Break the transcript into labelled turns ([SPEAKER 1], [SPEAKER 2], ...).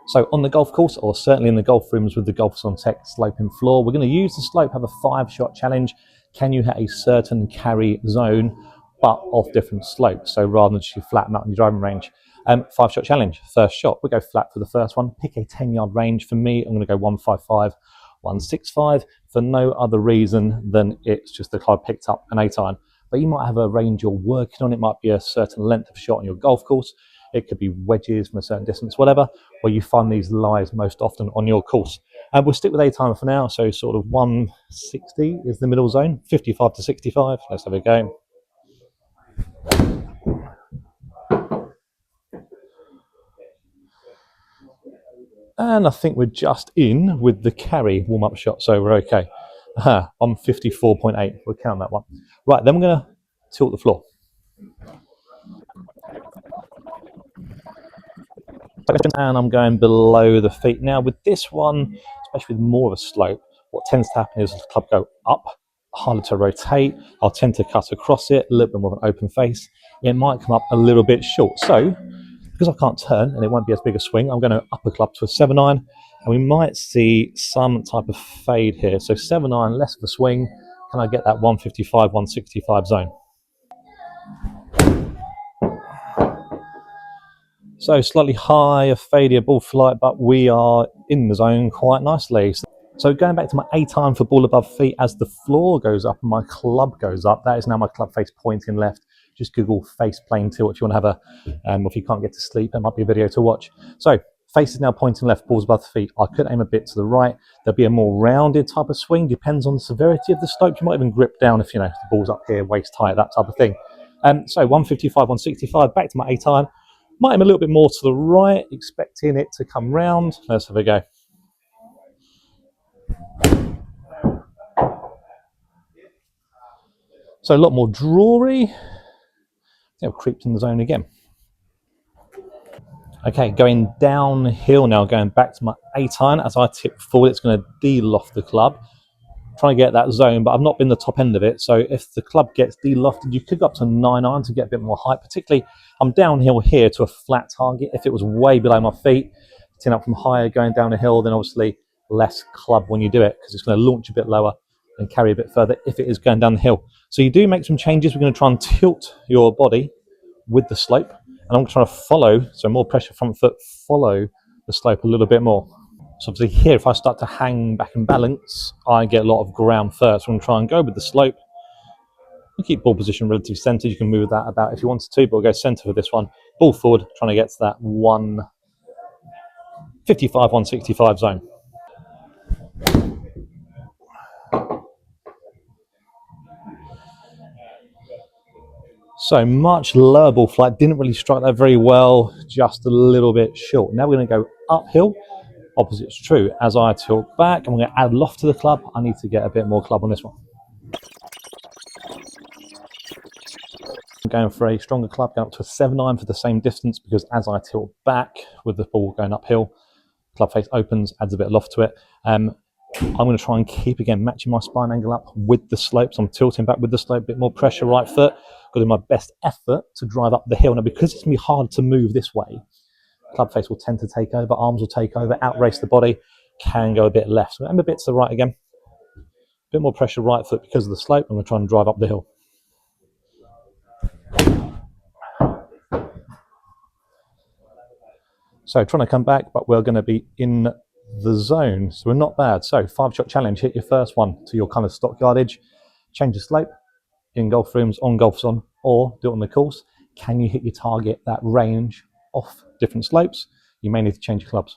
[SPEAKER 1] So on the golf course, or certainly in the golf rooms with the Golfzon Tech sloping floor, we're going to use the slope, have a 5-shot challenge. Can you hit a certain carry zone, but off different slopes? So rather than just you flatten out in your driving range. 5-shot challenge, first shot. We'll go flat for the first one. Pick a 10-yard range. For me, I'm going to go 155, 165 for no other reason than it's just the club picked up an 8-iron. But you might have a range you're working on. It might be a certain length of shot on your golf course. It could be wedges from a certain distance, whatever, where you find these lies most often on your course. And we'll stick with 8-iron for now. So sort of 160 is the middle zone, 55 to 65. Let's have a go. And I think we're just in with the carry warm-up shot, so we're okay. I'm 54.8. We'll count that one. Right, then we're going to tilt the floor. And I'm going below the feet. Now with this one, especially with more of a slope, what tends to happen is the club go up, harder to rotate. I'll tend to cut across it, a little bit more of an open face. It might come up a little bit short. So because I can't turn and it won't be as big a swing, I'm going to up the club to a 7-iron, and we might see some type of fade here. So 7-iron, less of a swing. Can I get that 155, 165 zone? So slightly higher, fadier ball flight, but we are in the zone quite nicely. So going back to my 8-iron for ball above feet, as the floor goes up and my club goes up, that is now my club face pointing left. Just Google face plane tilt if you want to have a, if you can't get to sleep, that might be a video to watch. So face is now pointing left, balls above the feet. I could aim a bit to the right. There'll be a more rounded type of swing, depends on the severity of the slope. You might even grip down if, the ball's up here, waist height, that type of thing. So 155, 165, back to my 8-iron. Might aim a little bit more to the right, expecting it to come round. Let's have a go. So a lot more drawery. I've creeped in the zone again. Okay, going downhill now, going back to my 8-iron. As I tip forward, it's going to de-loft the club. Trying to get that zone, but I've not been the top end of it. So if the club gets de-lofted, you could go up to 9-iron to get a bit more height. Particularly, I'm downhill here to a flat target. If it was way below my feet, tin up from higher, going down a hill, then obviously less club when you do it, because it's going to launch a bit lower and carry a bit further if it is going down the hill. So you do make some changes. We're going to try and tilt your body with the slope, and I'm trying to follow, so more pressure front foot, follow the slope a little bit more. So obviously here, if I start to hang back and balance, I get a lot of ground first. So I'm going to try and go with the slope. We'll keep ball position relatively centered. You can move that about if you wanted to, but we'll go center for this one. Ball forward, trying to get to that 155, 165 zone. So much lower ball flight, didn't really strike that very well, just a little bit short. Now we're going to go uphill. Opposite's true. As I tilt back, I'm going to add loft to the club. I need to get a bit more club on this one. I'm going for a stronger club, going up to a 7-iron for the same distance, because as I tilt back with the ball going uphill, club face opens, adds a bit of loft to it. I'm going to try and keep, again, matching my spine angle up with the slope. So I'm tilting back with the slope, a bit more pressure right foot. Got to do my best effort to drive up the hill. Now, because it's going to be hard to move this way, club face will tend to take over, arms will take over, outrace the body, can go a bit left. So I'm a bit to the right again. A bit more pressure right foot because of the slope. I'm going to try and drive up the hill. So trying to come back, but we're going to be in the zone. So we're not bad. So 5-shot challenge, hit your first one to your kind of stock yardage, change the slope in golf rooms, on Golfzon, or do it on the course. Can you hit your target, that range off different slopes? You may need to change your clubs.